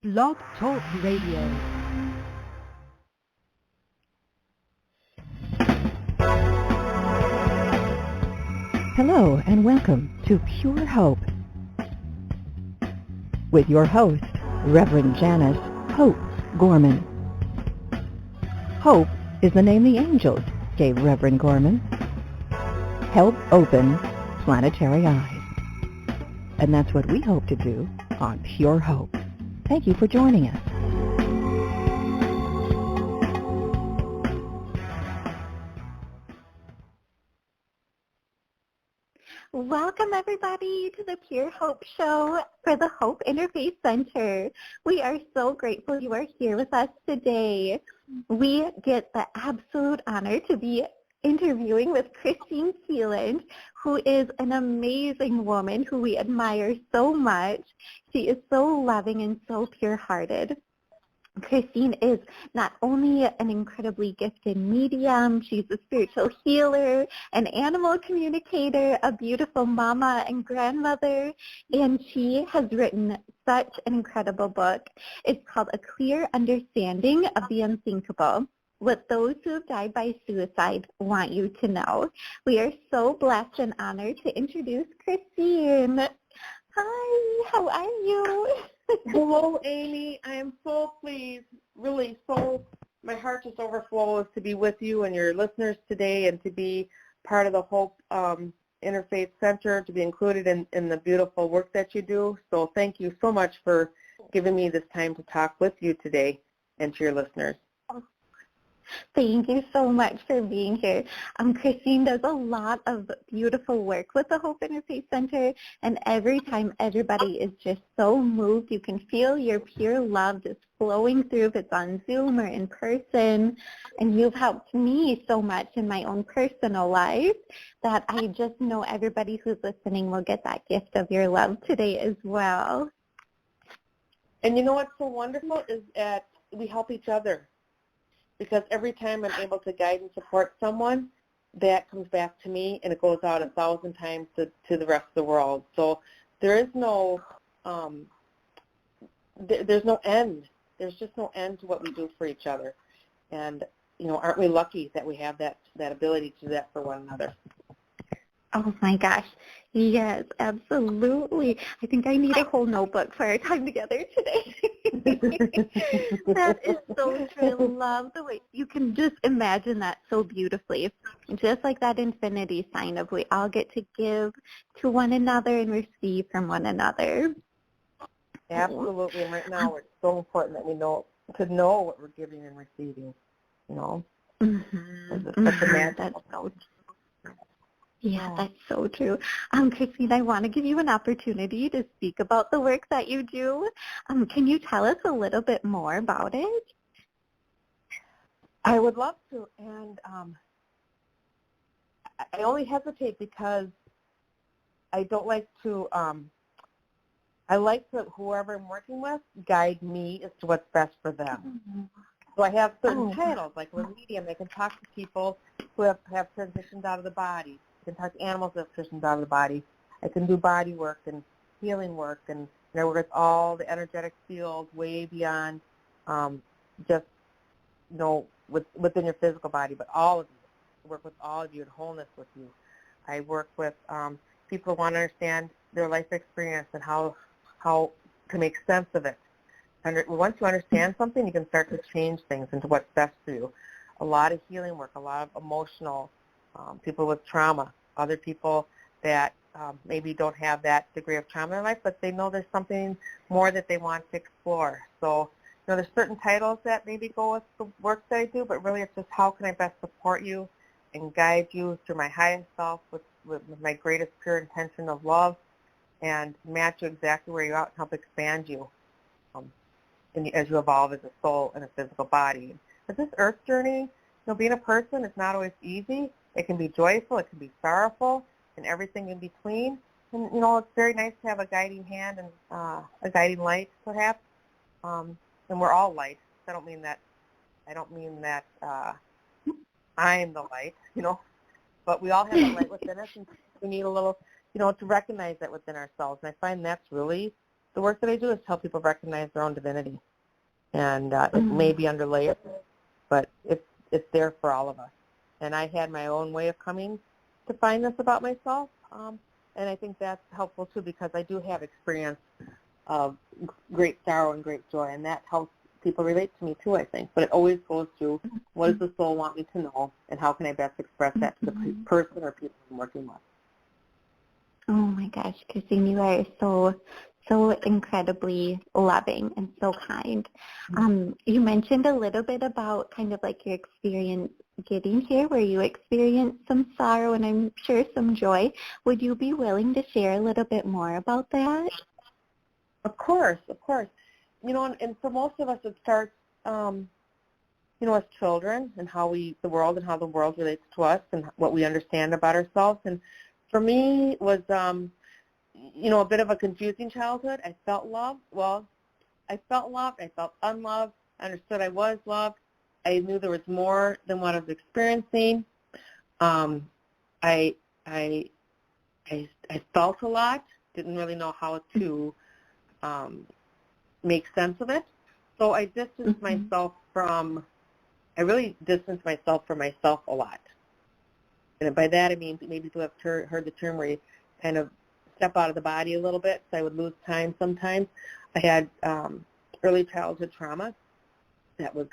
Blog Talk Radio. Hello and welcome to Pure Hope with your host, Reverend Janice Hope Gorman. Hope is the name the angels gave Reverend Gorman. Help open planetary eyes. And that's what we hope to do on Pure Hope. Thank you for joining us. Welcome, everybody, to the Pure Hope Show for the Hope Interfaith Center. We are so grateful you are here with us today. We get the absolute honor to be interviewing with Kristine Kieland, who is an amazing woman who we admire so much. She is so loving and so pure-hearted. Kristine is not only an incredibly gifted medium, she's a spiritual healer, an animal communicator, a beautiful mama and grandmother, and she has written such an incredible book. It's called A Clear Understanding of the Unthinkable: What Those Who Have Died by Suicide Want You to Know. We are so blessed and honored to introduce Kristine. Hi, how are you? Hello, Amy. I am so pleased, really my heart just overflows to be with you and your listeners today and to be part of the Hope Interfaith Center, to be included in the beautiful work that you do. So thank you so much for giving me this time to talk with you today and to your listeners. Thank you so much for being here. Kristine does a lot of beautiful work with the Hope Interfaith Center, and every time everybody is just so moved, you can feel your pure love just flowing through if it's on Zoom or in person, and you've helped me so much in my own personal life that I just know everybody who's listening will get that gift of your love today as well. And you know what's so wonderful is that we help each other. Because every time I'm able to guide and support someone, that comes back to me, and it goes out 1,000 times to the rest of the world. So there is no, there's no end. There's just no end to what we do for each other. And, you know, aren't we lucky that we have that ability to do that for one another? Oh my gosh, yes, absolutely. I think I need a whole notebook for our time together today. That is so true. I love the way you can just imagine that so beautifully. Just like that infinity sign of we all get to give to one another and receive from one another. Absolutely, and right now it's so important that we know what we're giving and receiving, you know. Mm-hmm. That's so true. Yeah, that's so true. Kristine, I want to give you an opportunity to speak about the work that you do. Can you tell us a little bit more about it? I would love to, and I only hesitate because I don't like to, I like to, whoever I'm working with, guide me as to what's best for them. Mm-hmm. So I have certain titles, like with medium, I can talk to people who have transitioned out of the body. I can talk to animals that have transitioned out of the body. I can do body work and healing work, and I work with all the energetic fields way beyond just, you know, within your physical body, but all of you. I work with all of you in wholeness with you. I work with people who want to understand their life experience and how to make sense of it. And once you understand something, you can start to change things into what's best for you. A lot of healing work, a lot of emotional, people with trauma, other people that maybe don't have that degree of trauma in their life, but they know there's something more that they want to explore. So, you know, there's certain titles that maybe go with the work that I do, but really it's just how can I best support you and guide you through my highest self with my greatest pure intention of love and match you exactly where you're at and help expand you as you evolve as a soul in a physical body. But this earth journey, you know, being a person is not always easy. It can be joyful, it can be sorrowful, and everything in between. And, you know, it's very nice to have a guiding hand and a guiding light, perhaps. And we're all light. I don't mean that I'm the light, you know, but we all have a light within us, and we need a little, you know, to recognize that within ourselves. And I find that's really the work that I do is help people recognize their own divinity. And it may be under layers, but it's there for all of us. And I had my own way of coming to find this about myself, and I think that's helpful too, because I do have experience of great sorrow and great joy, and that helps people relate to me too, I think. But it always goes through, what does the soul want me to know, and how can I best express that to the person or people I'm working with? Oh my gosh, Kristine, you are so incredibly loving and so kind. You mentioned a little bit about kind of like your experience getting here, where you experienced some sorrow and I'm sure some joy. Would you be willing to share a little bit more about that? Of course. You know, and for most of us it starts, you know, as children, and how the world relates to us and what we understand about ourselves. And for me, it was, you know, a bit of a confusing childhood. I felt loved. Well, I felt loved. I felt unloved. I understood I was loved. I knew there was more than what I was experiencing. I felt a lot. Didn't really know how to make sense of it. So I distanced myself I really distanced myself from myself a lot. And by that I mean, maybe people have heard the term where you kind of step out of the body a little bit, so I would lose time sometimes. I had early childhood trauma that was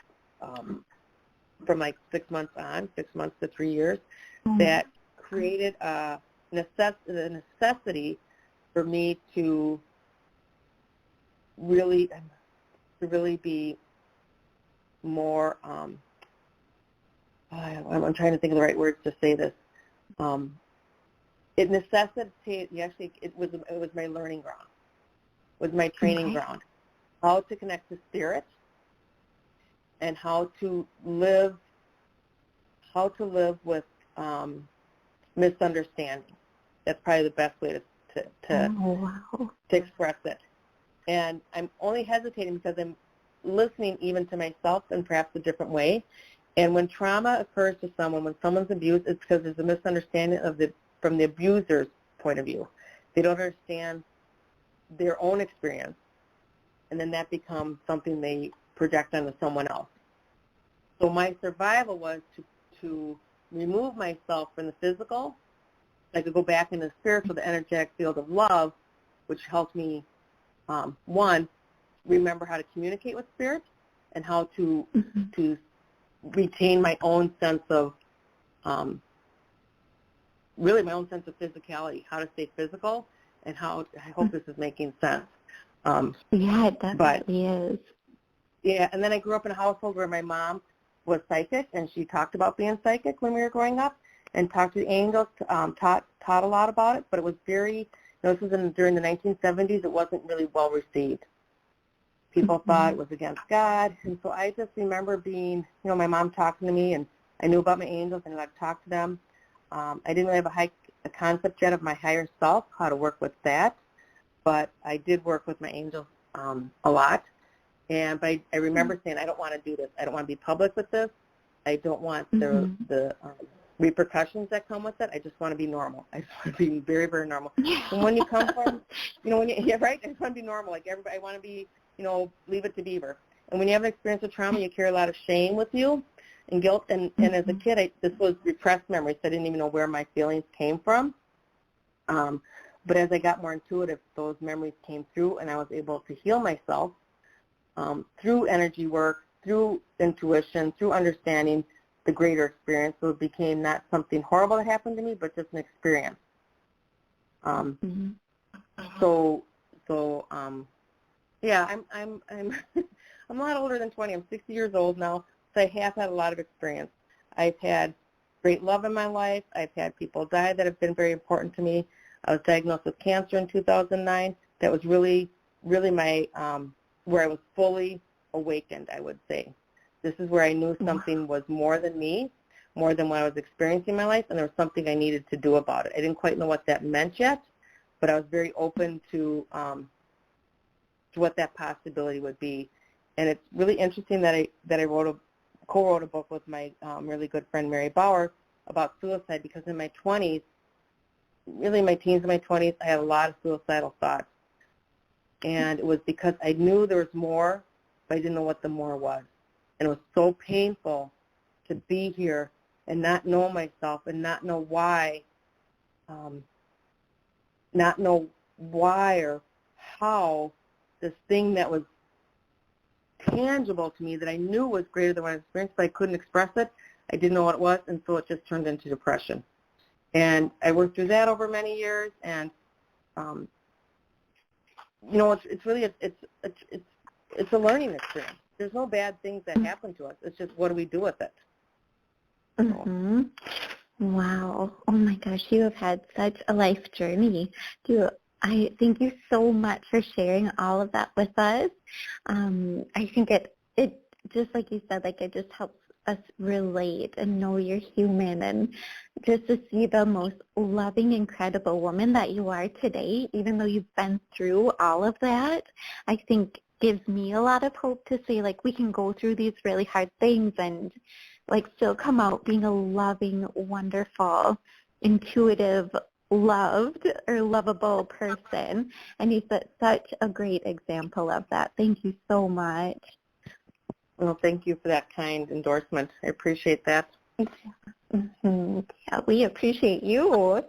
from like 6 months to 3 years, that created a necessity for me to really be more, I'm trying to think of the right words to say this. It necessitated, actually, it was my learning ground, was my training ground, how to connect to spirit and how to live with misunderstanding. That's probably the best way to express it. And I'm only hesitating because I'm listening even to myself in perhaps a different way. And when trauma occurs to someone, when someone's abused, it's because there's a misunderstanding from the abuser's point of view. They don't understand their own experience, and then that becomes something they project onto someone else. So my survival was to remove myself from the physical. I could go back into the spiritual, the energetic field of love, which helped me, one, remember how to communicate with spirit and how to retain my own sense of, really my own sense of physicality, how to stay physical, and how, I hope this is making sense. Yeah, it definitely is. Yeah, and then I grew up in a household where my mom was psychic, and she talked about being psychic when we were growing up, and talked to the angels, taught a lot about it, but it was very, this was during the 1970s, it wasn't really well received. People thought it was against God, and so I just remember being, my mom talking to me, and I knew about my angels, and I'd talk to them. I didn't really have a concept yet of my higher self, how to work with that, but I did work with my angels a lot. But I remember saying, I don't want to do this. I don't want to be public with this. I don't want the repercussions that come with it. I just want to be normal. I just want to be very, very normal. And when you come from, yeah, right? I just want to be normal. Like everybody, I want to be, leave it to Beaver. And when you have an experience of trauma, you carry a lot of shame with you and guilt. And as a kid, this was repressed memories. So I didn't even know where my feelings came from. But as I got more intuitive, those memories came through, and I was able to heal myself through energy work, through intuition, through understanding the greater experience. So it became not something horrible that happened to me, but just an experience. Yeah, I'm I'm a lot older than 20. I'm 60 years old now, so I have had a lot of experience. I've had great love in my life. I've had people die that have been very important to me. I was diagnosed with cancer in 2009. That was really, really my where I was fully awakened, I would say. This is where I knew something was more than me, more than what I was experiencing in my life, and there was something I needed to do about it. I didn't quite know what that meant yet, but I was very open to what that possibility would be. And it's really interesting that I co-wrote a book with my really good friend Mary Bauer about suicide, because in my 20s, really my teens and my 20s, I had a lot of suicidal thoughts. And it was because I knew there was more, but I didn't know what the more was. And it was so painful to be here and not know myself and not know why, or how this thing that was tangible to me that I knew was greater than what I experienced, but I couldn't express it. I didn't know what it was, and so it just turned into depression. And I worked through that over many years, and it's really it's a learning experience. There's no bad things that happen to us. It's just what do we do with it. Mm-hmm. Wow. Oh my gosh, you have had such a life journey. I thank you so much for sharing all of that with us. I think it just like you said, like it just helps us relate and know you're human, and just to see the most loving, incredible woman that you are today, even though you've been through all of that, I think gives me a lot of hope to say, like, we can go through these really hard things and, like, still come out being a loving, wonderful, intuitive, loved or lovable person. And you set such a great example of that. Thank you so much. Well, thank you for that kind endorsement. I appreciate that. Mm-hmm. Yeah, we appreciate you.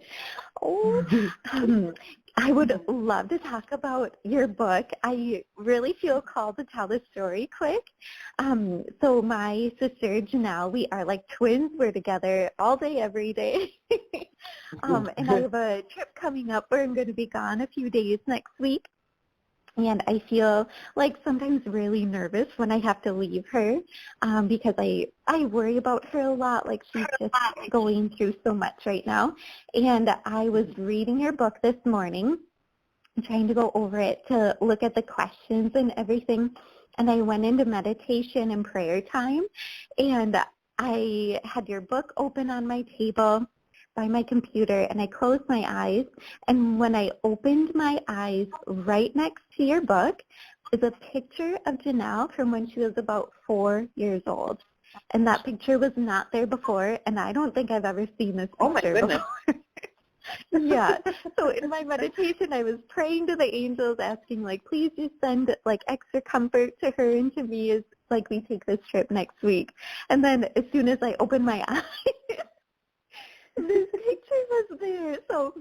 Oh, I would love to talk about your book. I really feel called to tell the story quick. So my sister Janelle, we are like twins. We're together all day, every day. And I have a trip coming up where I'm going to be gone a few days next week. And I feel like sometimes really nervous when I have to leave her because I worry about her a lot. Like, she's just going through so much right now. And I was reading your book this morning, trying to go over it to look at the questions and everything. And I went into meditation and prayer time. And I had your book open on my table by my computer, and I closed my eyes, and when I opened my eyes, right next to your book is a picture of Janelle from when she was about 4 years old. And that picture was not there before, and I don't think I've ever seen this picture before. Yeah. So in my meditation, I was praying to the angels, asking, like, please just send, like, extra comfort to her and to me as, like, we take this trip next week. And then as soon as I opened my eyes, this picture was there. So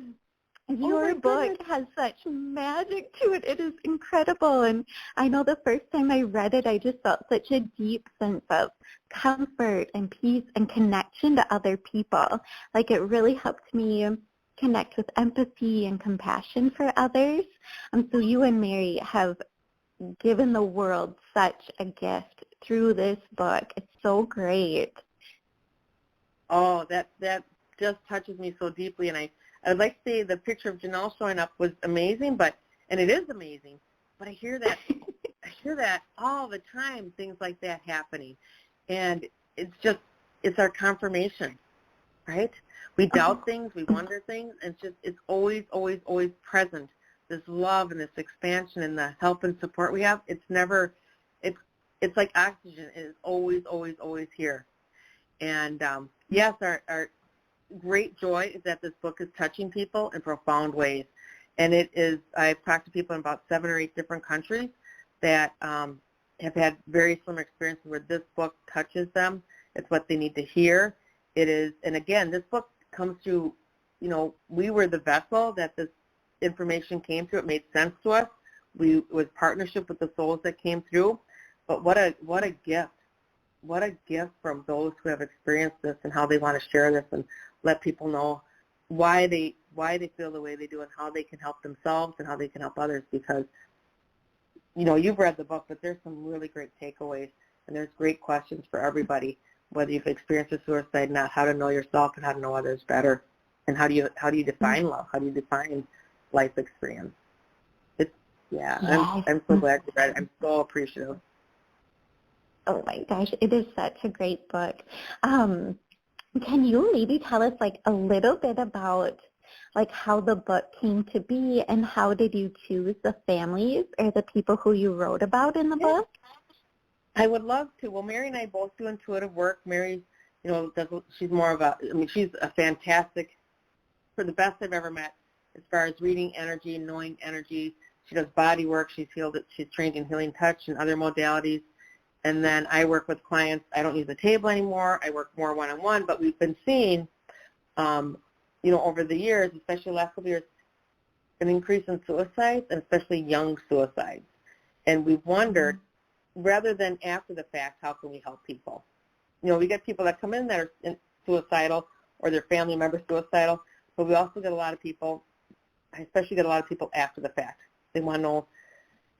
your book has such magic to it. It is incredible. And I know the first time I read it, I just felt such a deep sense of comfort and peace and connection to other people. Like, it really helped me connect with empathy and compassion for others. So you and Mary have given the world such a gift through this book. It's so great. Oh, that just touches me so deeply, and I'd like to say the picture of Janelle showing up was amazing, and it is amazing, but I hear that all the time, things like that happening, and it's our confirmation, right? We doubt things, we wonder things, and it's always, always, always present, this love and this expansion and the help and support we have. It's never, it's like oxygen. It is always, always, always here. And yes, our great joy is that this book is touching people in profound ways. And it is, I've talked to people in about 7 or 8 different countries that have had very similar experiences where this book touches them. It's what they need to hear. It is, and again, this book comes through, we were the vessel that this information came through. It made sense to us. It was partnership with the souls that came through. But what a gift. What a gift from those who have experienced this and how they want to share this and let people know why they feel the way they do and how they can help themselves and how they can help others, because, you've read the book, but there's some really great takeaways, and there's great questions for everybody, whether you've experienced a suicide, not how to know yourself and how to know others better, and how do you define love? How do you define life experience? I'm so glad you read it. I'm so appreciative. Oh my gosh, it is such a great book. Can you maybe tell us, like, a little bit about, like, how the book came to be, and how did you choose the families or the people who you wrote about in the book? I would love to. Well, Mary and I both do intuitive work. Mary, she's more of she's a fantastic, for the best I've ever met as far as reading energy, knowing energy. She does body work. She's trained in healing touch and other modalities. And then I work with clients. I don't use a table anymore. I work more one-on-one. But we've been seeing, over the years, especially the last couple of years, an increase in suicides, and especially young suicides. And we've wondered, rather than after the fact, how can we help people? We get people that come in that are suicidal or their family members suicidal, but we also get a lot of people, I especially get a lot of people after the fact. They want to know,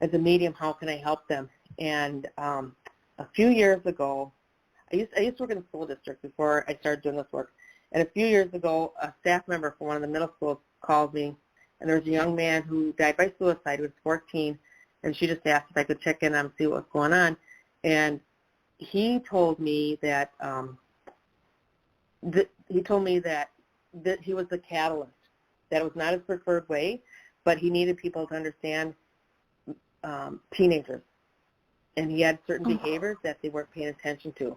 as a medium, how can I help them? And a few years ago, I used to work in the school district before I started doing this work. And a few years ago, a staff member from one of the middle schools called me, and there was a young man who died by suicide. He was 14, and she just asked if I could check in and see what was going on. And he told me that that he was the catalyst. That it was not his preferred way, but he needed people to understand teenagers. And he had certain behaviors that they weren't paying attention to.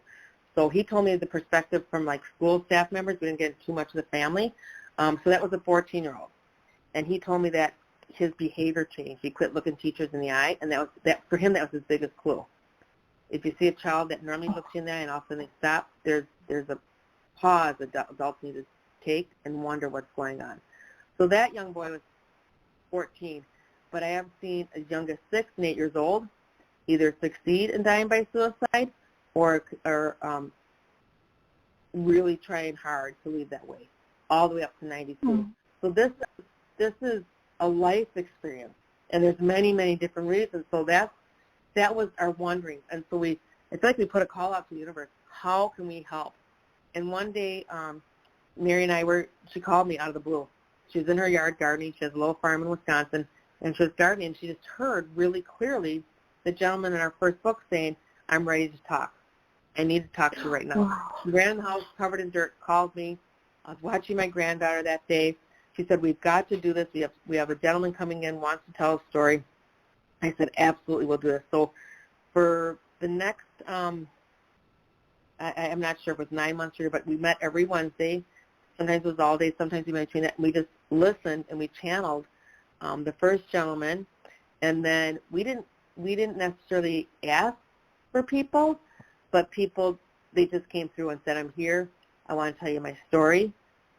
So he told me the perspective from school staff members. We didn't get too much of the family. So that was a 14-year-old. And he told me that his behavior changed. He quit looking teachers in the eye, and for him that was his biggest clue. If you see a child that normally looks you in the eye and all of a sudden they stop, there's a pause adults need to take and wonder what's going on. So that young boy was 14, but I have seen as young as 6 and 8 years old either succeed in dying by suicide or really trying hard to leave that way, all the way up to 92. So this is a life experience, and there's many, many different reasons. So that was our wondering, and so it's like we put a call out to the universe. How can we help? And one day, Mary and I she called me out of the blue. She was in her yard gardening. She has a little farm in Wisconsin, and she was gardening, and she just heard really clearly the gentleman in our first book saying, "I'm ready to talk. I need to talk to you right now." Wow. She ran in the house covered in dirt, called me. I was watching my granddaughter that day. She said, "We've got to do this. We have a gentleman coming in, wants to tell a story." I said, "Absolutely, we'll do this." So for the next, I'm not sure if it was 9 months here, but we met every Wednesday. Sometimes it was all day, sometimes we met between that. And we just listened and we channeled the first gentleman. And then we didn't necessarily ask for people, but people, they just came through and said, "I'm here. I want to tell you my story."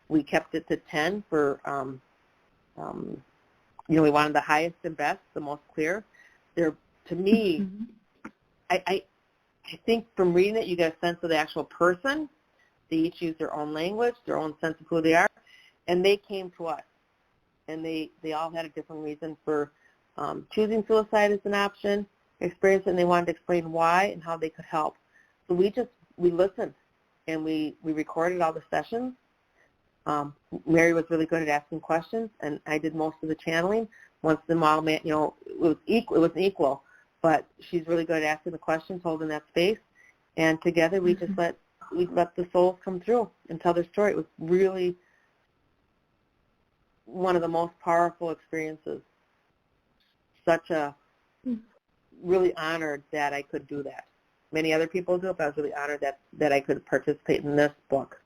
We kept it to 10 for, we wanted the highest and best, the most clear. To me, I think from reading it, you get a sense of the actual person. They each use their own language, their own sense of who they are, and they came to us. And they all had a different reason for choosing suicide as an option, experience, and they wanted to explain why and how they could help. So we listened, and we recorded all the sessions. Mary was really good at asking questions, and I did most of the channeling. Once the model, it was equal, but she's really good at asking the questions, holding that space, and together we just let the souls come through and tell their story. It was really one of the most powerful experiences. Really honored that I could do that. Many other people do it, but I was really honored that I could participate in this book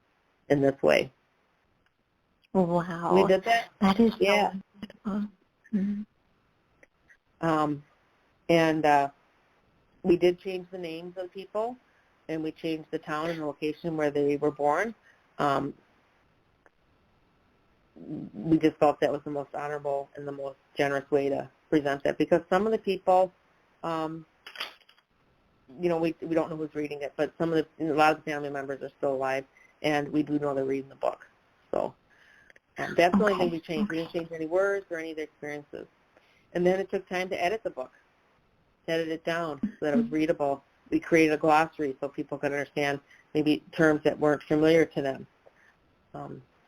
in this way. Wow. We did that? That is yeah. So wonderful. And we did change the names of people, and we changed the town and the location where they were born. We just felt that was the most honorable and the most generous way to present that, because some of the people, we don't know who's reading it, but a lot of the family members are still alive, and we do know they're reading the book. So that's the only thing we changed. We didn't change any words or any of the experiences. And then it took time to edit the book, to edit it down so that it was readable. We created a glossary so people could understand maybe terms that weren't familiar to them.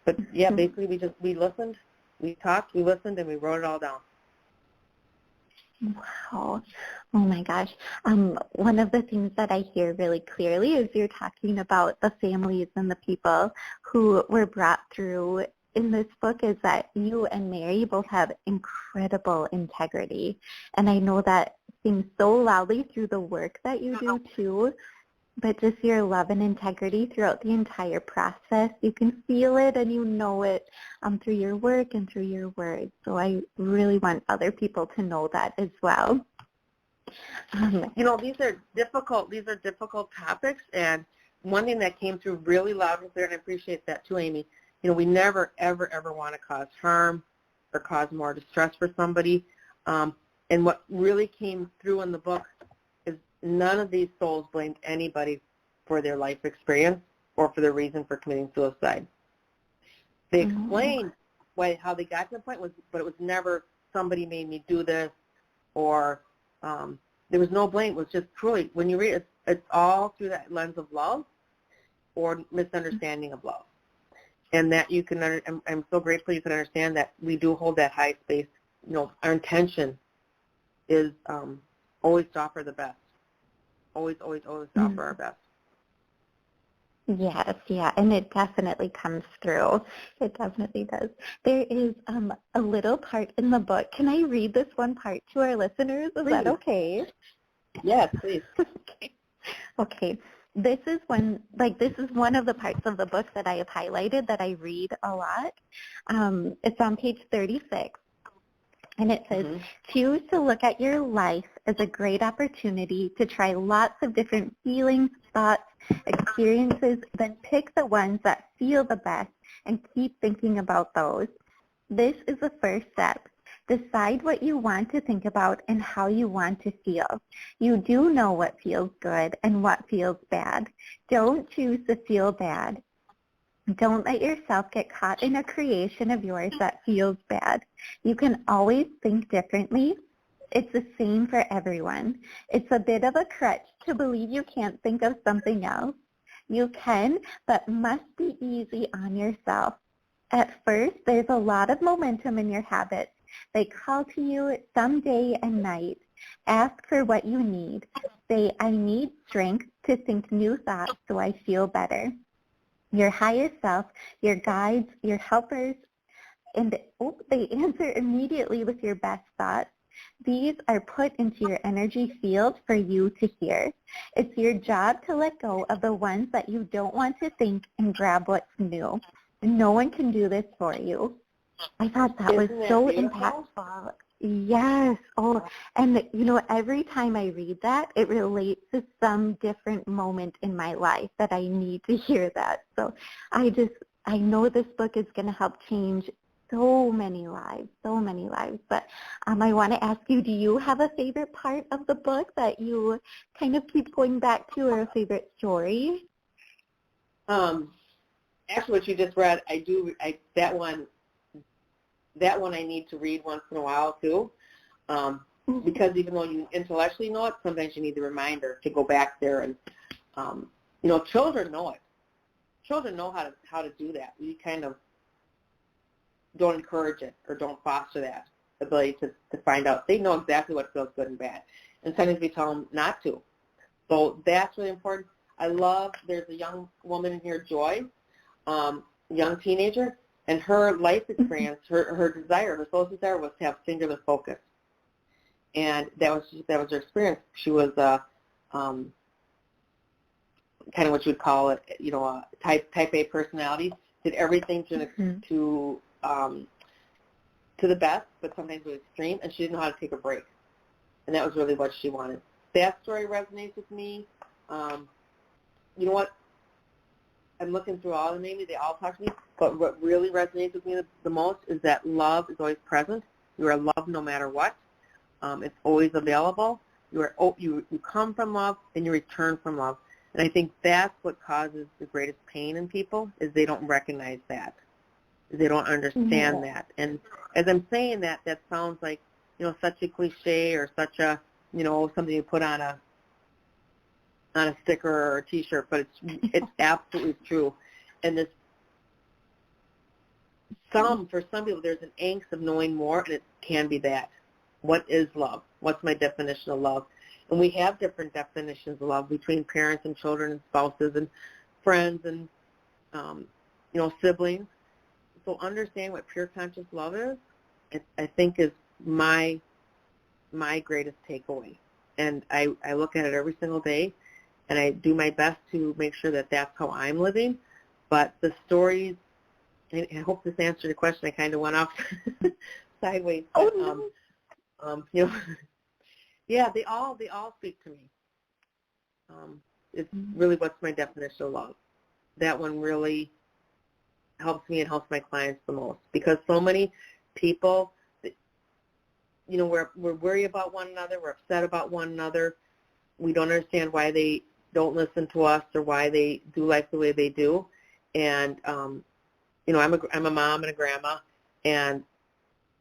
But yeah, basically we listened, we talked, we listened, and we wrote it all down. Wow. Oh my gosh. One of the things that I hear really clearly is you're talking about the families and the people who were brought through in this book is that you and Mary both have incredible integrity. And I know that seems so loudly through the work that you do too. but just your love and integrity throughout the entire process. You can feel it and you know it through your work and through your words. So I really want other people to know that as well. These are difficult topics, and one thing that came through really loud and clear, and I appreciate that too, Amy, we never, ever, ever want to cause harm or cause more distress for somebody. And what really came through in the book is none of these souls blamed anybody for their life experience or for their reason for committing suicide. They explained how they got to the point, but it was never somebody made me do this, or there was no blame. It was just truly, when you read it, it's all through that lens of love or misunderstanding of love. And that you can, I'm so grateful you can understand that we do hold that high space. Our intention is always to offer the best. Always, always, always to offer our best. Yes, yeah, and it definitely comes through. It definitely does. There is a little part in the book. Can I read this one part to our listeners? Is that okay? Yes, please. Okay. This is one of the parts of the book that I have highlighted that I read a lot. It's on page 36. And it says, choose to look at your life as a great opportunity to try lots of different feelings, thoughts, experiences, then pick the ones that feel the best and keep thinking about those. This is the first step. Decide what you want to think about and how you want to feel. You do know what feels good and what feels bad. Don't choose to feel bad. Don't let yourself get caught in a creation of yours that feels bad. You can always think differently. It's the same for everyone. It's a bit of a crutch to believe you can't think of something else. You can, but must be easy on yourself. At first, there's a lot of momentum in your habits. They call to you some day and night. Ask for what you need. Say, I need strength to think new thoughts so I feel better. Your higher self, your guides, your helpers, and they answer immediately with your best thoughts. These are put into your energy field for you to hear. It's your job to let go of the ones that you don't want to think and grab what's new. No one can do this for you. I thought that was so impactful. Yes. Oh, and every time I read that, it relates to some different moment in my life that I need to hear that. So I know this book is going to help change so many lives. But I want to ask you, do you have a favorite part of the book that you kind of keep going back to, or a favorite story? Actually, what you just read, that one I need to read once in a while too, because even though you intellectually know it, sometimes you need the reminder to go back there. And children know it. Children know how to do that. We kind of don't encourage it or don't foster that ability to find out. They know exactly what feels good and bad, and sometimes we tell them not to. So that's really important. There's a young woman in here, Joy, young teenager. And her life experience, her soul's desire was to have singular focus. And that was her experience. She was kind of what you would call it, a type A personality. Did everything to the best, but sometimes it was extreme, and she didn't know how to take a break. And that was really what she wanted. That story resonates with me. You know what? I'm looking through all of them, maybe they all talk to me, but what really resonates with me the most is that love is always present. You are loved no matter what. It's always available. You come from love and you return from love. And I think that's what causes the greatest pain in people, is they don't recognize that. They don't understand that. And as I'm saying that sounds like, such a cliche or such a, something you put on a sticker or a T-shirt, but it's absolutely true. And for some people, there's an angst of knowing more, and it can be that. What is love? What's my definition of love? And we have different definitions of love between parents and children and spouses and friends and, siblings. So understanding what pure conscious love is, I think is my greatest takeaway. And I look at it every single day. and I do my best to make sure that that's how I'm living. But the stories, and I hope this answered your question. I kind of went off sideways. But, you know, yeah, they all speak to me. It's really what's my definition of love. That one really helps me and helps my clients the most, because so many people, you know, we're worried about one another, we're upset about one another, we don't understand why they don't listen to us or why they do life the way they do. And you know, I'm a mom and a grandma, and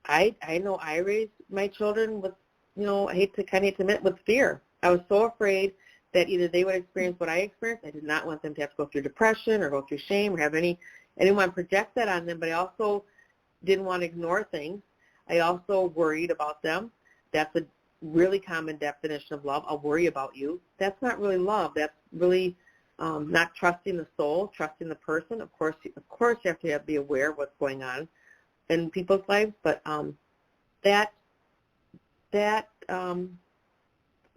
I know I raised my children with, you know, I hate to admit, with fear. I was so afraid that either they would experience what I experienced. I did not want them to have to go through depression or go through shame or have I didn't want to project that on them, but I also didn't want to ignore things. I also worried about them. That's a really common definition of love. I'll worry about you. That's not really love. That's really not trusting the soul, trusting the person. Of course, you have to be aware of what's going on in people's lives, but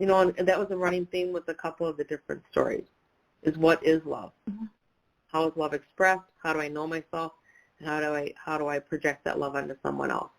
you know, and that was a running theme with a couple of the different stories, is what is love? Mm-hmm. How is love expressed? How do I know myself? And how do I project that love onto someone else?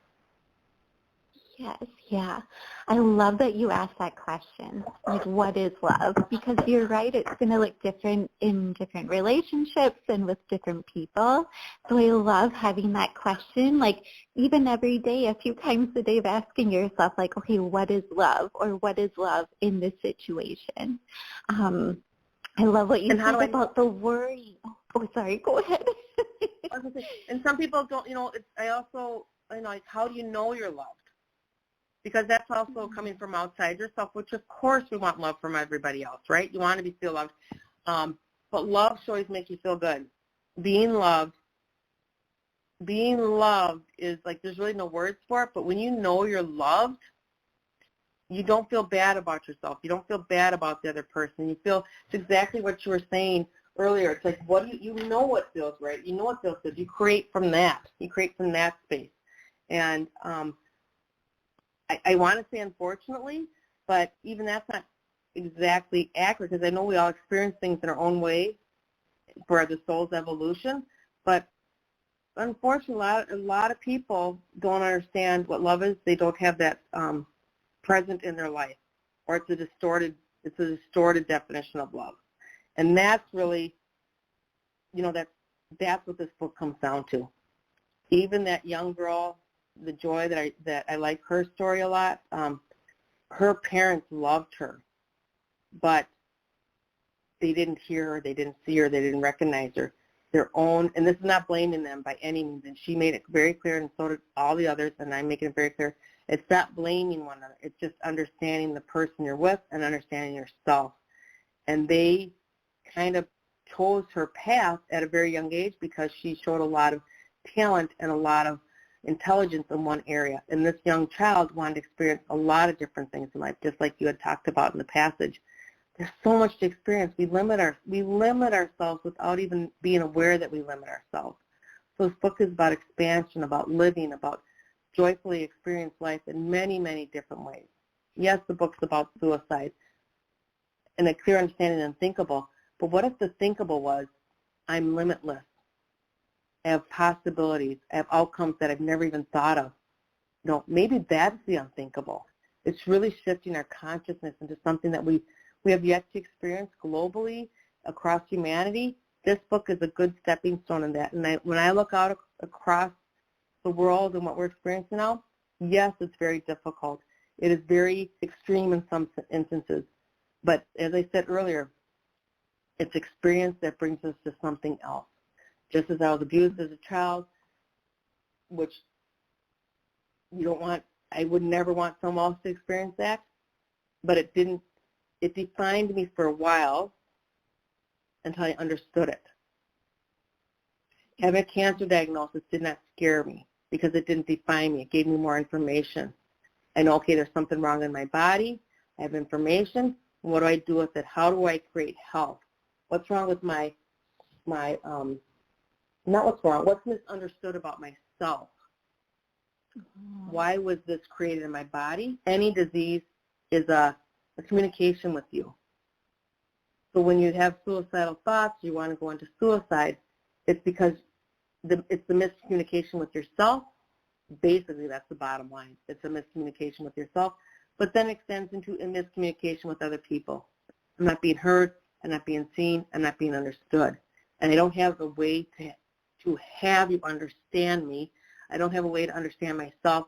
Yes, yeah. I love that you asked that question, like, what is love? Because you're right, it's going to look different in different relationships and with different people. So I love having that question, like, even every day, a few times a day, of asking yourself, like, okay, what is love? Or what is love in this situation? I love what you said about the worry. Oh, sorry, go ahead. And some people don't, you know, I also, you know, like, how do you know you're loved? Because that's also coming from outside yourself, which of course we want love from everybody else, right? You want to feel loved. But love should always make you feel good. Being loved is like, there's really no words for it, but when you know you're loved, you don't feel bad about yourself. You don't feel bad about the other person. You feel, it's exactly what you were saying earlier. It's like, you know what feels right. You know what feels good. You create from that. You create from that space. And I want to say unfortunately, but even that's not exactly accurate, because I know we all experience things in our own way for the soul's evolution, but unfortunately a lot of people don't understand what love is. They don't have that present in their life, or it's a distorted definition of love. And that's really, you know, that's what this book comes down to. Even that young girl, the joy that I like her story a lot. Her parents loved her, but they didn't hear her, they didn't see her, they didn't recognize her. Their own, and this is not blaming them by any means, and she made it very clear, and so did all the others, and I'm making it very clear. It's not blaming one another. It's just understanding the person you're with and understanding yourself. And they kind of chose her path at a very young age because she showed a lot of talent and a lot of intelligence in one area. And this young child wanted to experience a lot of different things in life, just like you had talked about in the passage. There's so much to experience. We limit ourselves without even being aware that we limit ourselves. So this book is about expansion, about living, about joyfully experience life in many, many different ways. Yes, the book's about suicide and a clear understanding of unthinkable, but what if the thinkable was, I'm limitless? I have possibilities. I have outcomes that I've never even thought of. No, maybe that's the unthinkable. It's really shifting our consciousness into something that we have yet to experience globally across humanity. This book is a good stepping stone in that. And when I look out across the world and what we're experiencing now, yes, it's very difficult. It is very extreme in some instances. But as I said earlier, it's experience that brings us to something else. Just as I was abused as a child, which I would never want someone else to experience that, but it defined me for a while until I understood it. Having a cancer diagnosis did not scare me because it didn't define me. It gave me more information. I know, okay, there's something wrong in my body. I have information. What do I do with it? How do I create health? What's wrong with not what's wrong, what's misunderstood about myself? Why was this created in my body? Any disease is a communication with you. So when you have suicidal thoughts, you want to go into suicide, it's because it's the miscommunication with yourself. Basically, that's the bottom line. It's a miscommunication with yourself, but then extends into a miscommunication with other people. I'm not being heard, I'm not being seen, I'm not being understood. And I don't have a way to have you understand me. I don't have a way to understand myself,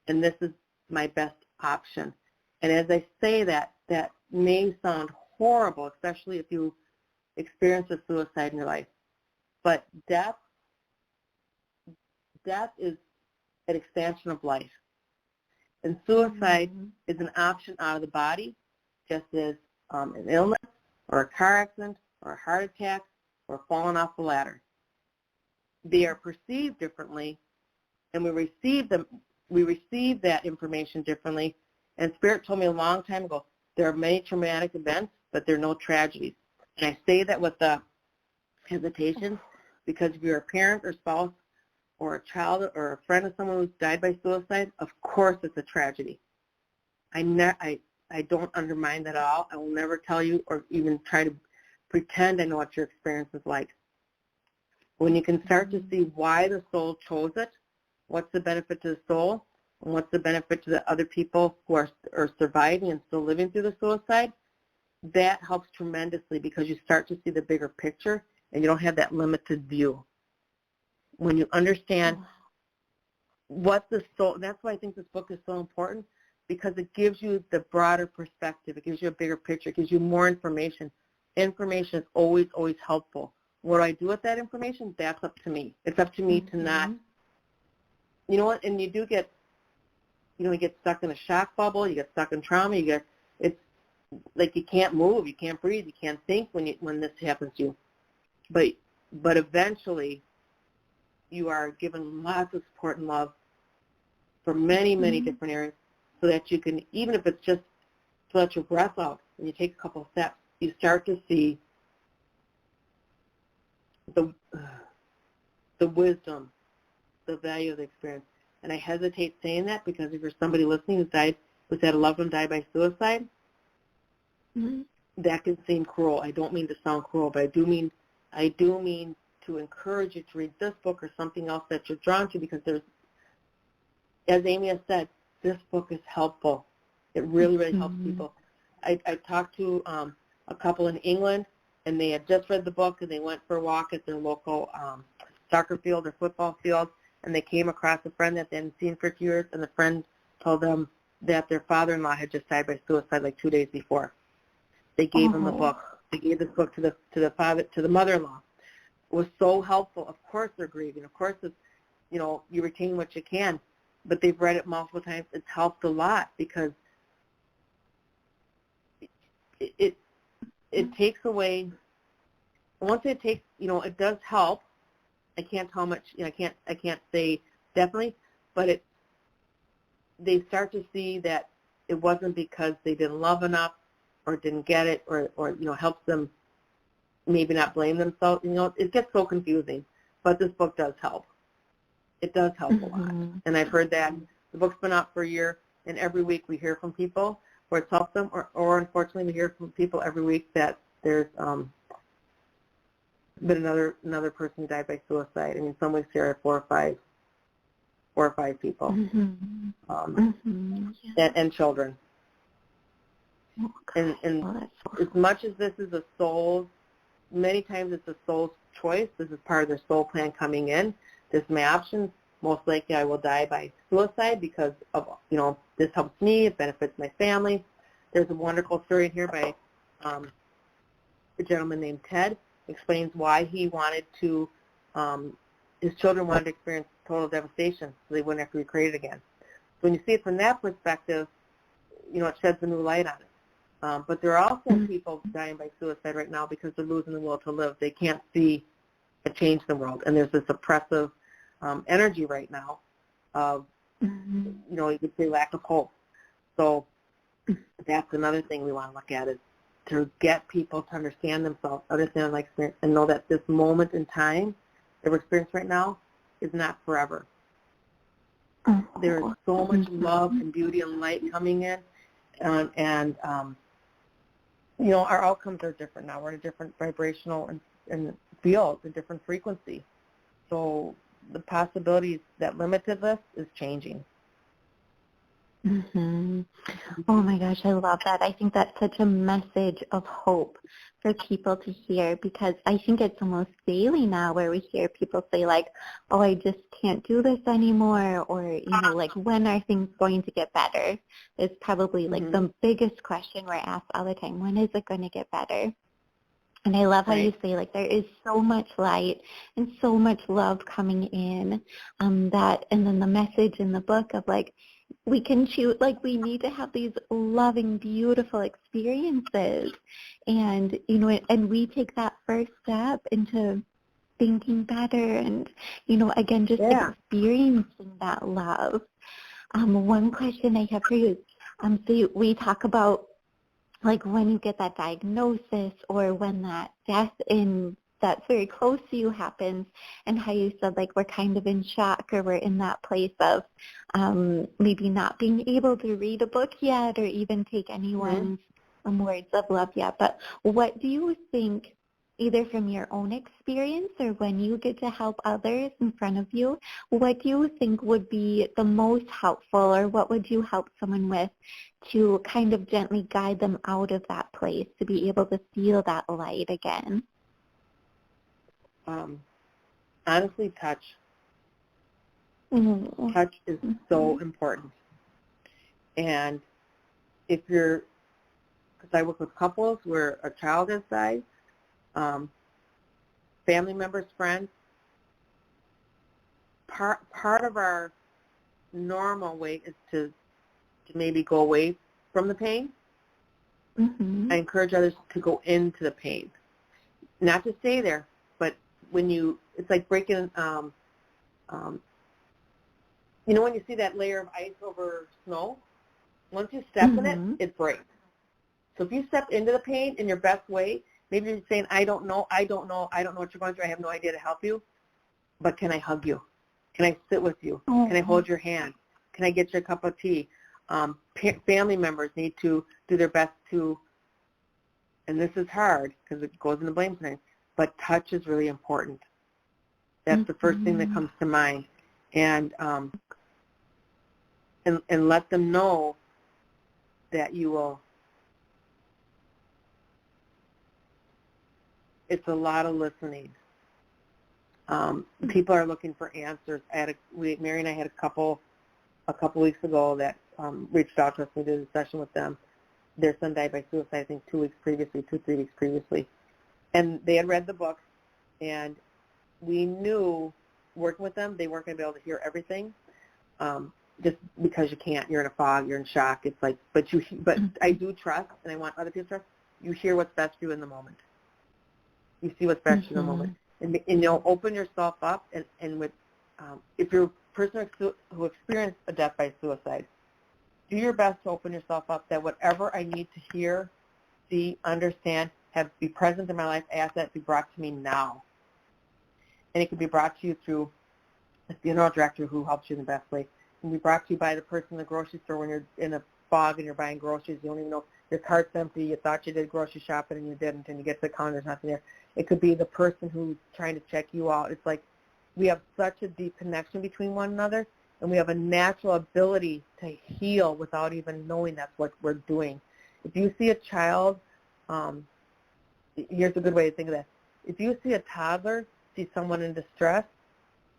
and this is my best option. And as I say that, that may sound horrible, especially if you experience a suicide in your life. But death is an expansion of life. And suicide is an option out of the body, just as an illness or a car accident or a heart attack or falling off the ladder. They are perceived differently, and we receive that information differently. And Spirit told me a long time ago, there are many traumatic events, but there are no tragedies. And I say that with the hesitation, because if you're a parent or spouse or a child or a friend of someone who's died by suicide, of course it's a tragedy. I don't undermine that at all. I will never tell you or even try to pretend I know what your experience is like. When you can start to see why the soul chose it, what's the benefit to the soul, and what's the benefit to the other people who are surviving and still living through the suicide, that helps tremendously because you start to see the bigger picture and you don't have that limited view. When you understand what the soul, that's why I think this book is so important, because it gives you the broader perspective. It gives you a bigger picture. It gives you more information. Information is always, always helpful. What do I do with that information? That's up to me. It's up to me to not, you know what, and you do get, you get stuck in a shock bubble, you get stuck in trauma, it's like you can't move, you can't breathe, you can't think when this happens to you. But eventually you are given lots of support and love for many, many different areas so that you can, even if it's just to let your breath out and you take a couple of steps, you start to see the wisdom, the value of the experience. And I hesitate saying that because if you're somebody listening who's had a loved one die by suicide, that can seem cruel. I don't mean to sound cruel, but I do mean to encourage you to read this book or something else that you're drawn to, because there's, as Amy has said, this book is helpful. It really, really helps people. I talked to a couple in England, and they had just read the book, and they went for a walk at their local soccer field or football field, and they came across a friend that they hadn't seen for a few years, and the friend told them that their father-in-law had just died by suicide like 2 days before. They gave him the book. They gave this book to the mother-in-law. It was so helpful. Of course they're grieving. Of course it's, you retain what you can, but they've read it multiple times. It's helped a lot because it takes away. Once it takes, it does help. I can't tell how much. I can't say definitely, but they start to see that it wasn't because they didn't love enough or didn't get it or helps them maybe not blame themselves. It gets so confusing, but this book does help. It does help a lot, and I've heard that. The book's been out for a year, and every week we hear from people where it's helped them, or unfortunately we hear from people every week that there's been another person who died by suicide. I mean, some weeks here are 4 or 5 people, and children. And as much as this is a soul's, many times it's a soul's choice. This is part of their soul plan coming in. This is my options. Most likely I will die by suicide because of, this helps me, it benefits my family. There's a wonderful story in here by a gentleman named Ted. Explains why he wanted to, his children wanted to experience total devastation so they wouldn't have to be created again. So when you see it from that perspective, it sheds a new light on it. But there are also people dying by suicide right now because they're losing the will to live. They can't see a change in the world. And there's this oppressive energy right now of, you could say lack of hope. So that's another thing we want to look at, is to get people to understand themselves, understand their experience, and know that this moment in time that we're experiencing right now is not forever. There is so much love and beauty and light coming in, and our outcomes are different now. We're in a different vibrational and field, a different frequency. So the possibilities that limited us is changing. Mm-hmm. Oh my gosh, I love that. I think that's such a message of hope for people to hear, because I think it's almost daily now where we hear people say like, oh, I just can't do this anymore, or, like, when are things going to get better? It's probably like the biggest question we're asked all the time. When is it going to get better? And I love how you say, like, there is so much light and so much love coming in, and then the message in the book of, like, we can choose, like, we need to have these loving, beautiful experiences. And, and we take that first step into thinking better and, again, just experiencing that love. One question I have for you is, so we talk about, like, when you get that diagnosis or when that death that's very close to you happens, and how you said, like, we're kind of in shock, or we're in that place of maybe not being able to read a book yet or even take anyone's words of love yet. But what do you think, either from your own experience or when you get to help others in front of you, what do you think would be the most helpful, or what would you help someone with to kind of gently guide them out of that place to be able to feel that light again? Honestly, touch. Mm-hmm. Touch is so important. And if because I work with couples where a child has died, family members, friends, part of our normal way is to maybe go away from the pain. I encourage others to go into the pain, not to stay there, but it's like breaking, when you see that layer of ice over snow, once you step in it, it breaks. So if you step into the pain in your best way, maybe you're saying, I don't know what you're going through, I have no idea to help you, but can I hug you? Can I sit with you? Can I hold your hand? Can I get you a cup of tea? Family members need to do their best to, and this is hard because it goes into blame thing, but touch is really important. That's the first thing that comes to mind. And let them know that you will. It's a lot of listening. People are looking for answers. Mary and I had a couple weeks ago that reached out to us. We did a session with them. Their son died by suicide, I think 3 weeks previously. And they had read the book, and we knew, working with them, they weren't going to be able to hear everything, just because you can't. You're in a fog. You're in shock. It's like, but I do trust, and I want other people to trust. You hear what's best for you in the moment. You see what's best for you in the moment. And open yourself up, and with, if you're a person who experienced a death by suicide, do your best to open yourself up, that whatever I need to hear, see, understand, be present in my life, ask that be brought to me now. And it can be brought to you through a funeral director who helps you in the best way. It can be brought to you by the person in the grocery store when you're in a fog and you're buying groceries. You don't even know, your cart's empty, you thought you did grocery shopping and you didn't, and you get to the counter, there's nothing there. It could be the person who's trying to check you out. It's like we have such a deep connection between one another, and we have a natural ability to heal without even knowing that's what we're doing. If you see a child, here's a good way to think of that. If you see a toddler, see someone in distress,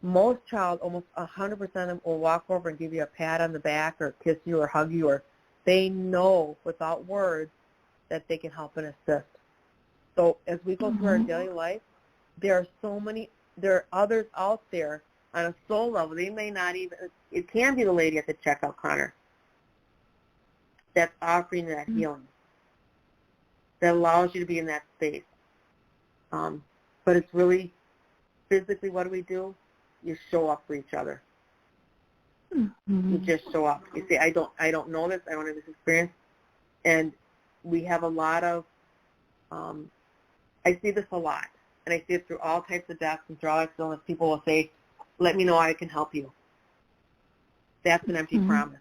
most child, almost 100% of them will walk over and give you a pat on the back or kiss you or hug you, or they know without words that they can help and assist. So as we go through our daily life, there are others out there on a soul level. They may not even, it can be the lady at the checkout counter that's offering that healing, that allows you to be in that space. But it's really, physically, what do? You show up for each other. You just show up. You say, I don't know this, I don't have this experience. And we have a lot of, I see this a lot, and I see it through all types of deaths and through all types of illness. People will say, let me know I can help you. That's an empty promise.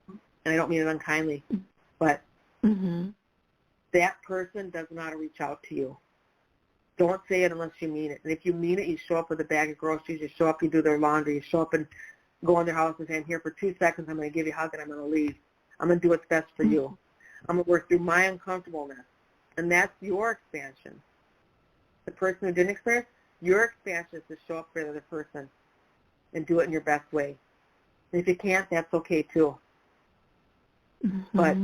And I don't mean it unkindly, but that person doesn't know how to reach out to you. Don't say it unless you mean it. And if you mean it, you show up with a bag of groceries, you show up, you do their laundry, you show up and go in their house and say, I'm here for 2 seconds, I'm going to give you a hug, and I'm going to leave. I'm going to do what's best for you. I'm going to work through my uncomfortableness. And that's your expansion. The person who didn't experience, your expansion is to show up for the other person and do it in your best way. And if you can't, that's okay too. But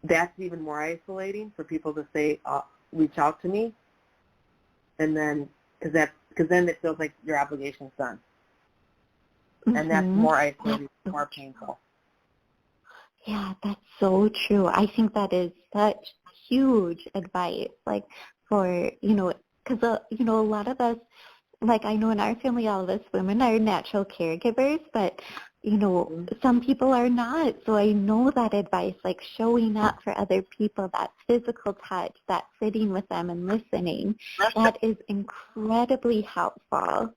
that's even more isolating for people to say, reach out to me, and then because then it feels like your obligation's done, and that's more isolating, more painful. Yeah, that's so true. I think that is such huge advice, like for, because, a lot of us, like I know in our family, all of us women are natural caregivers, but, some people are not. So I know that advice, like showing up for other people, that physical touch, that sitting with them and listening, that is incredibly helpful.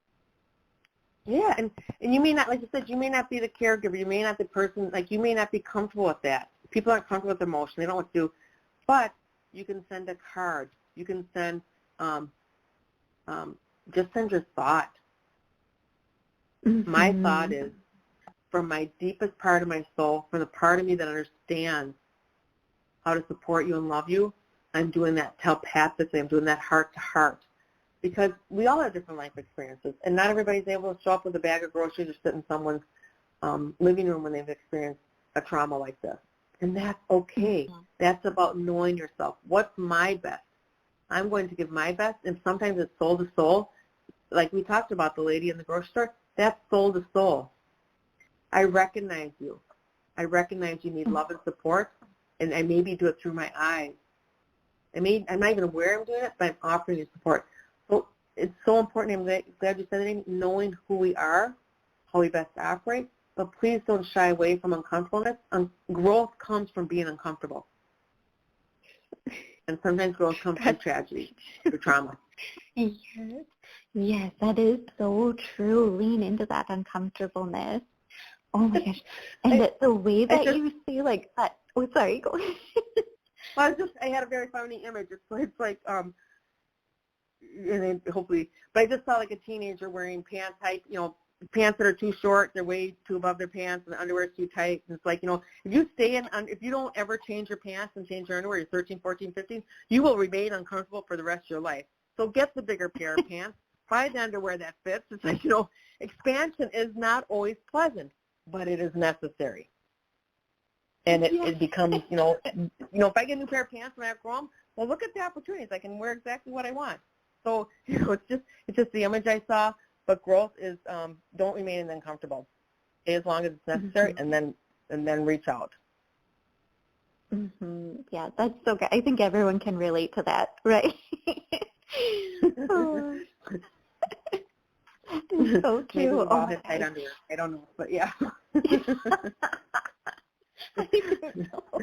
Yeah, and you may not, like you said, you may not be the caregiver. You may not be the person, like you may not be comfortable with that. People aren't comfortable with emotion. They don't know what to do. But you can send a card. You can send, just send your thought. My thought is, from my deepest part of my soul, from the part of me that understands how to support you and love you, I'm doing that telepathically. I'm doing that heart to heart. Because we all have different life experiences, and not everybody's able to show up with a bag of groceries or sit in someone's living room when they've experienced a trauma like this. And that's okay. That's about knowing yourself. What's my best? I'm going to give my best, and sometimes it's soul to soul. Like we talked about the lady in the grocery store, that's soul to soul. I recognize you. I recognize you need love and support, and I maybe do it through my eyes. I'm not even aware I'm doing it, but I'm offering you support. So it's so important, I'm glad you said it, knowing who we are, how we best operate, but please don't shy away from uncomfortableness. Growth comes from being uncomfortable. And sometimes growth comes from tragedy, or trauma. Yes, that is so true. Lean into that uncomfortableness. Oh my gosh. And the way that you say like that, oh, sorry, go ahead. Well, I had a very funny image. It's like, and then hopefully, but I just saw like a teenager wearing pants pants that are too short, they're way too above their pants, and the underwear is too tight. And it's like, if you don't ever change your pants and change your underwear, you're 13, 14, 15, you will remain uncomfortable for the rest of your life. So get the bigger pair of pants, buy the underwear that fits. It's like, expansion is not always pleasant, but it is necessary. And it becomes, if I get a new pair of pants when I grow them, well, look at the opportunities. I can wear exactly what I want. So, it's just the image I saw. But growth is don't remain uncomfortable. Stay as long as it's necessary, and then reach out. Yeah, that's so good. I think everyone can relate to that, right? Oh. So cute. Maybe we've all had tight underwear. I don't know, but yeah. I don't know.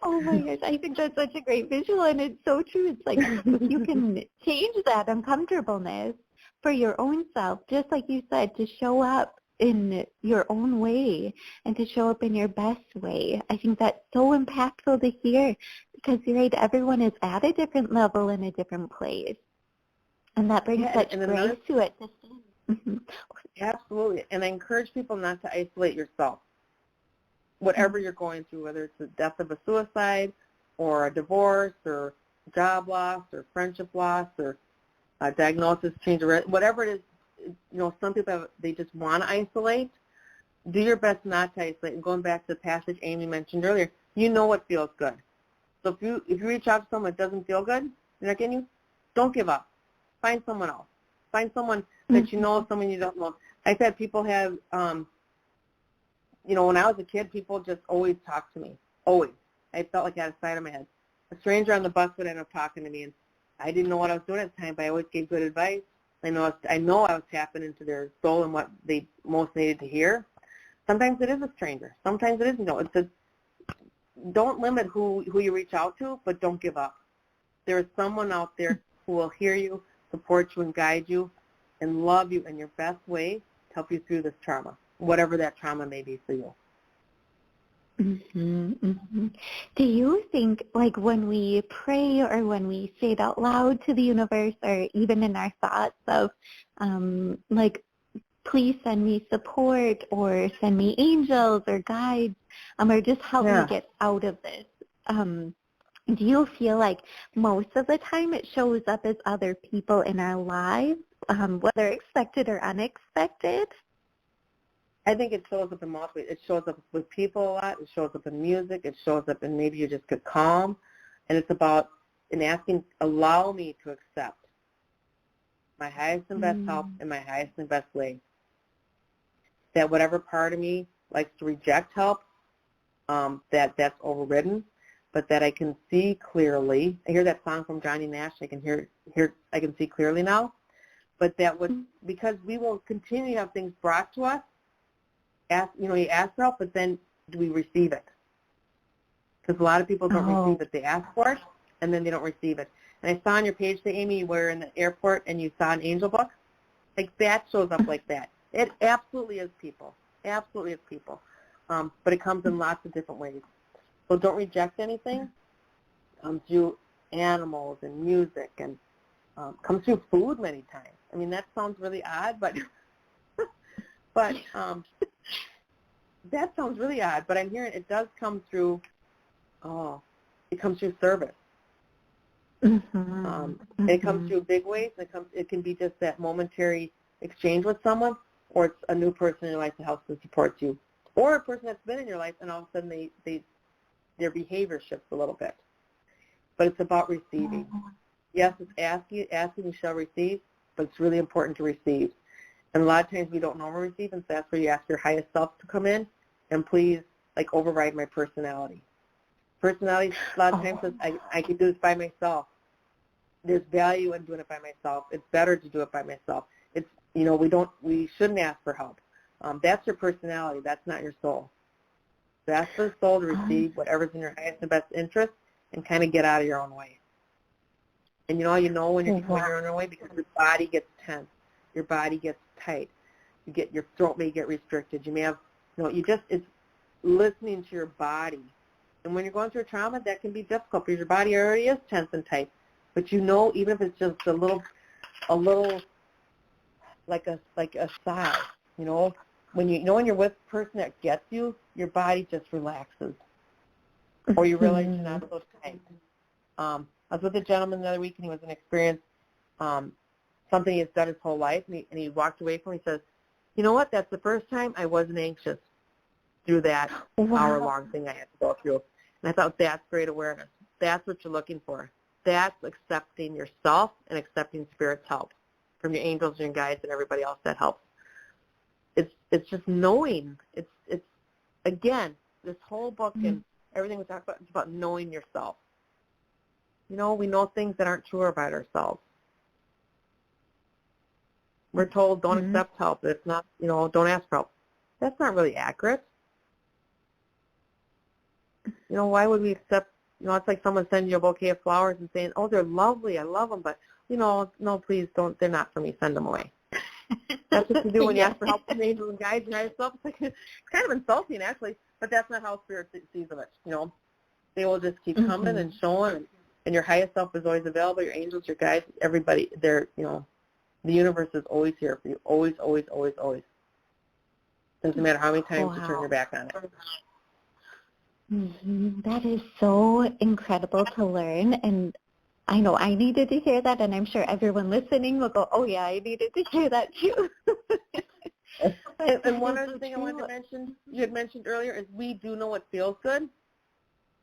Oh my gosh, I think that's such a great visual, and it's so true. It's like if you can change that uncomfortableness for your own self, just like you said, to show up in your own way and to show up in your best way. I think that's so impactful to hear, because you're right, everyone is at a different level in a different place. And that brings such grace to it. Absolutely. And I encourage people not to isolate yourself. Whatever you're going through, whether it's the death of a suicide or a divorce or job loss or friendship loss or a diagnosis, change of whatever it is, some people, they just want to isolate. Do your best not to isolate. And going back to the passage Amy mentioned earlier, you know what feels good. So if you reach out to someone that doesn't feel good, they're not getting you, don't give up. Find someone else. Find someone that you know, someone you don't know. I've had people have, when I was a kid, people just always talked to me. Always. I felt like I had a side of my head. A stranger on the bus would end up talking to me, and I didn't know what I was doing at the time, but I always gave good advice. I know I was tapping into their soul and what they most needed to hear. Sometimes it is a stranger. Sometimes it isn't. Don't limit who you reach out to, but don't give up. There is someone out there who will hear you, support you, and guide you, and love you in your best way to help you through this trauma, whatever that trauma may be for you. Mm-hmm, mm-hmm. Do you think, like, when we pray or when we say it out loud to the universe, or even in our thoughts of, like, please send me support or send me angels or guides, or just help me get out of this, do you feel like most of the time it shows up as other people in our lives, whether expected or unexpected? I think it shows up in multiple ways. It shows up with people a lot. It shows up in music. It shows up in maybe you just get calm. And it's about in asking, allow me to accept my highest and best help in my highest and best way. That whatever part of me likes to reject help, that's overridden, but that I can see clearly. I hear that song from Johnny Nash. I can I can see clearly now. But that would, because we will continue to have things brought to us. You ask for help, but then do we receive it? Because a lot of people don't receive it. They ask for it, and then they don't receive it. And I saw on your page today, Amy, you were in the airport and you saw an angel book. Like, that shows up like that. It absolutely is people. Absolutely is people. But it comes in lots of different ways. So don't reject anything. Comes through animals and music, and comes through food many times. I mean, that sounds really odd, but that sounds really odd. But I'm hearing it does come through. It comes through service. It comes through big ways. It can be just that momentary exchange with someone, or it's a new person in your life that helps and supports you, or a person that's been in your life and all of a sudden their behavior shifts a little bit. But it's about receiving. Yes, it's asking you shall receive, but it's really important to receive. And a lot of times we don't normally receive, and so that's where you ask your highest self to come in and please, like, override my personality. Personality a lot of times says, I can do this by myself. There's value in doing it by myself. It's better to do it by myself. It's, we shouldn't ask for help. That's your personality. That's not your soul. So ask for the soul to receive whatever's in your highest and best interest and kind of get out of your own way. And when you're on your own way, because your body gets tense, your body gets tight, your throat may get restricted. You may have, it's listening to your body. And when you're going through a trauma, that can be difficult because your body already is tense and tight. But even if it's just a little like a sigh, when you're with a person that gets you, your body just relaxes. Or you realize you're not so tight. I was with a gentleman the other week, and he was an experience, something he has done his whole life, and he walked away from it. He says, you know what, that's the first time I wasn't anxious through that hour-long thing I had to go through. And I thought, that's great awareness. That's what you're looking for. That's accepting yourself and accepting Spirit's help from your angels and your guides and everybody else that helps. It's just knowing. It's again, this whole book and everything we talk about, it's about knowing yourself. We know things that aren't true about ourselves. We're told don't accept help. It's not, don't ask for help. That's not really accurate. Why would we accept, it's like someone sending you a bouquet of flowers and saying, oh, they're lovely, I love them, but, no, please don't, they're not for me, send them away. That's what you do when you ask for help from angels and guides and yourself. It's kind of insulting, actually, but that's not how Spirit sees of it, They will just keep coming and showing, and your highest self is always available, your angels, your guides, everybody, they're, the universe is always here for you, always, always, always, always. Doesn't matter how many times you turn your back on it. That is so incredible to learn, and I know I needed to hear that, and I'm sure everyone listening will go, oh yeah, I needed to hear that too. And one other thing I wanted to mention, you had mentioned earlier, is we do know what feels good.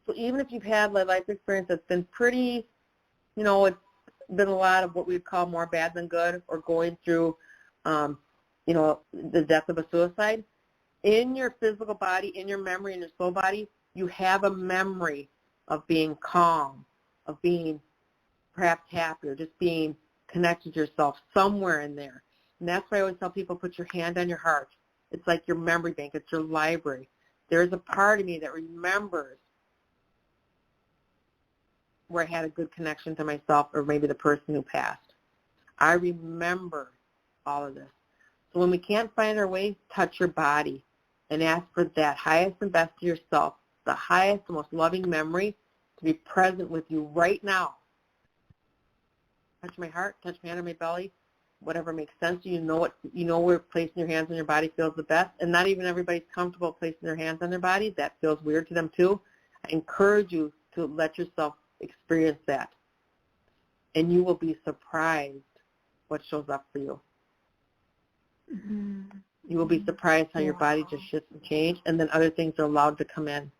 So even if you've had a life experience that's been pretty, it's been a lot of what we'd call more bad than good, or going through, the death of a suicide, in your physical body, in your memory, in your soul body, you have a memory of being calm, of being perhaps happy, or just being connected to yourself somewhere in there. And that's why I always tell people, put your hand on your heart. It's like your memory bank. It's your library. There's a part of me that remembers where I had a good connection to myself, or maybe the person who passed. I remember all of this. So when we can't find our way, touch your body and ask for that highest and best of yourself the highest, the most loving memory to be present with you right now. Touch my heart, touch my hand on my belly, whatever makes sense. You know where placing your hands on your body feels the best, and not even everybody's comfortable placing their hands on their body. That feels weird to them too. I encourage you to let yourself experience that, and you will be surprised what shows up for you. Mm-hmm. You will be surprised how your body just shifts and changes, and then other things are allowed to come in.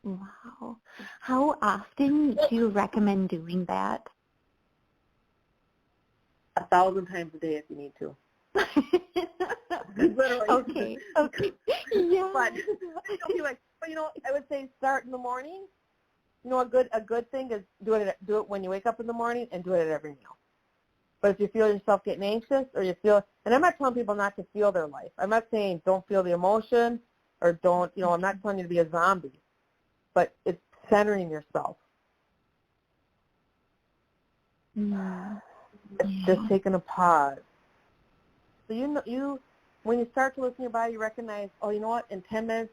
Wow. How often do you recommend doing that? 1,000 times a day if you need to. Literally. Okay. Yeah. But I would say start in the morning. A good thing is do it when you wake up in the morning, and do it at every meal. But if you feel yourself getting anxious, or you feel, and I'm not telling people not to feel their life. I'm not saying don't feel the emotion, or don't, I'm not telling you to be a zombie. But it's centering yourself. Mm. It's just taking a pause. So when you start to listen to your body, you recognize, oh, you know what, in 10 minutes,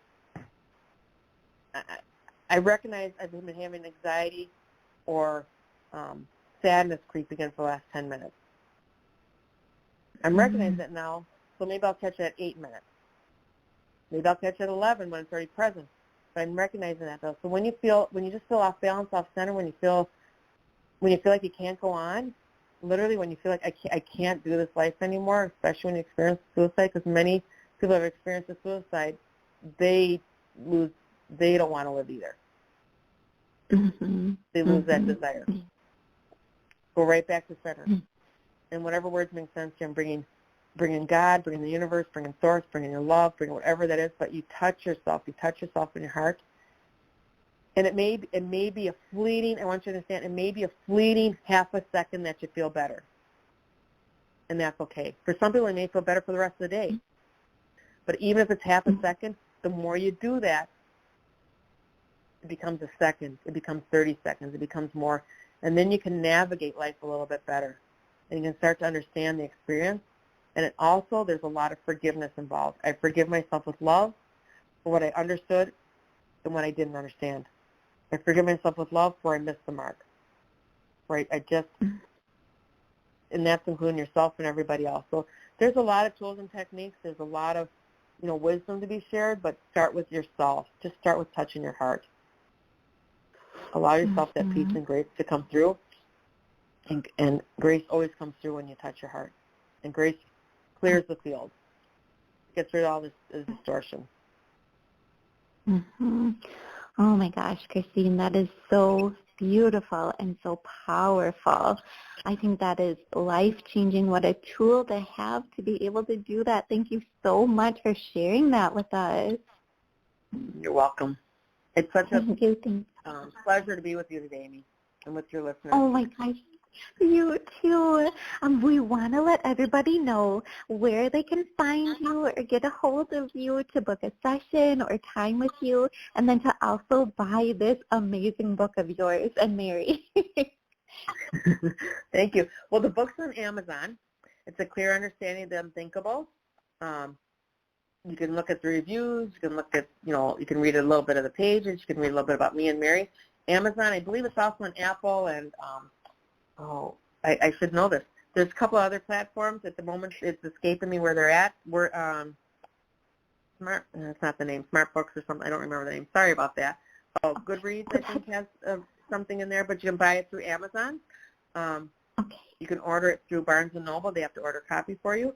I recognize I've been having anxiety or sadness creeping in for the last 10 minutes. I'm recognizing it now, so maybe I'll catch it at 8 minutes. Maybe I'll catch it at 11 when it's already present. But I'm recognizing that though. So when you just feel off balance, off center, when you feel like you can't go on, literally when you feel like I can't do this life anymore, especially when you experience suicide, because many people have experienced a suicide, they don't want to live either. Mm-hmm. They lose that desire. Go right back to center. And whatever words make sense to you, I'm bringing God, bringing the universe, bringing source, bringing your love, bringing whatever that is, but you touch yourself in your heart. And it may be a fleeting, I want you to understand, it may be a fleeting half a second that you feel better. And that's okay. For some people, it may feel better for the rest of the day. But even if it's half a second, the more you do that, it becomes a second, it becomes 30 seconds, it becomes more. And then you can navigate life a little bit better. And you can start to understand the experience. And there's a lot of forgiveness involved. I forgive myself with love for what I understood and what I didn't understand. I forgive myself with love where I missed the mark. Right? And that's including yourself and everybody else. So there's a lot of tools and techniques. There's a lot of, wisdom to be shared, but start with yourself. Just start with touching your heart. Allow yourself that peace and grace to come through. And grace always comes through when you touch your heart. And grace clears the field. Gets rid of all this distortion. Mm-hmm. Oh my gosh, Kristine, that is so beautiful and so powerful. I think that is life-changing. What a tool to have to be able to do that. Thank you so much for sharing that with us. You're welcome. It's such a Thank you. pleasure to be with you today, Amy, and with your listeners. Oh my gosh. You too. We want to let everybody know where they can find you or get a hold of you to book a session or time with you, and then to also buy this amazing book of yours and Mary. Thank you. Well, the book's on Amazon. It's A Clear Understanding of the Unthinkable. You can look at the reviews. You can look at, you can read a little bit of the pages. You can read a little bit about me and Mary. Amazon, I believe it's also on Apple and I should know this. There's a couple other platforms. At the moment, it's escaping me where they're at. We're Smart. That's not the name. Smart Books or something. I don't remember the name. Sorry about that. Goodreads, I think, has something in there, but you can buy it through Amazon. Okay. You can order it through Barnes & Noble. They have to order a copy for you.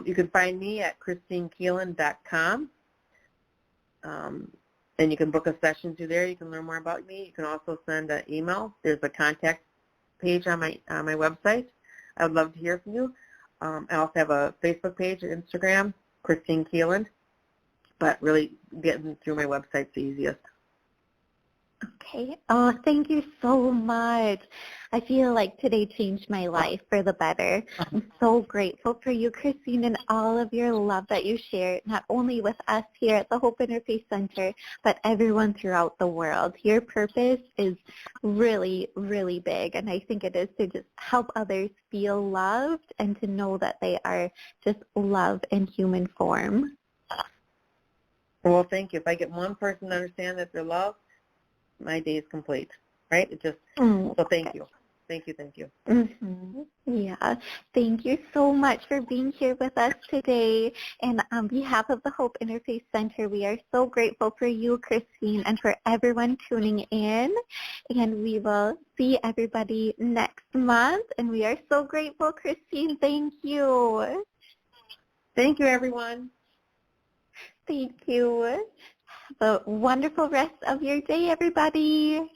You can find me at KristineKieland.com. And you can book a session through there. You can learn more about me. You can also send an email. There's a contact page on my website. I would love to hear from you. I also have a Facebook page and Instagram, Kristine Kieland, but really getting through my website's the easiest. Okay. Oh, thank you so much. I feel like today changed my life for the better. I'm so grateful for you, Kristine, and all of your love that you share, not only with us here at the Hope Interfaith Center, but everyone throughout the world. Your purpose is really, really big, and I think it is to just help others feel loved and to know that they are just love in human form. Well, thank you. If I get one person to understand that they're loved, my day is complete, right? So thank you. Thank you, thank you. Mm-hmm. Yeah. Thank you so much for being here with us today. And on behalf of the Hope Interfaith Center, we are so grateful for you, Kristine, and for everyone tuning in. And we will see everybody next month. And we are so grateful, Kristine. Thank you. Thank you, everyone. Thank you. Have a wonderful rest of your day, everybody.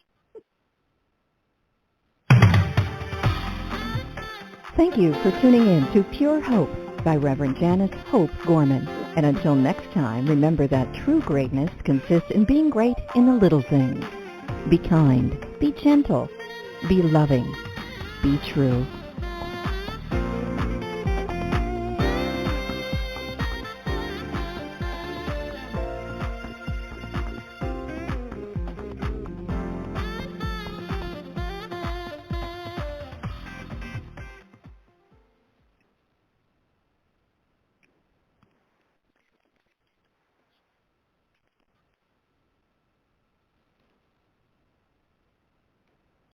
Thank you for tuning in to Pure Hope by Reverend Janice Hope Gorman. And until next time, remember that true greatness consists in being great in the little things. Be kind, be gentle, be loving, be true.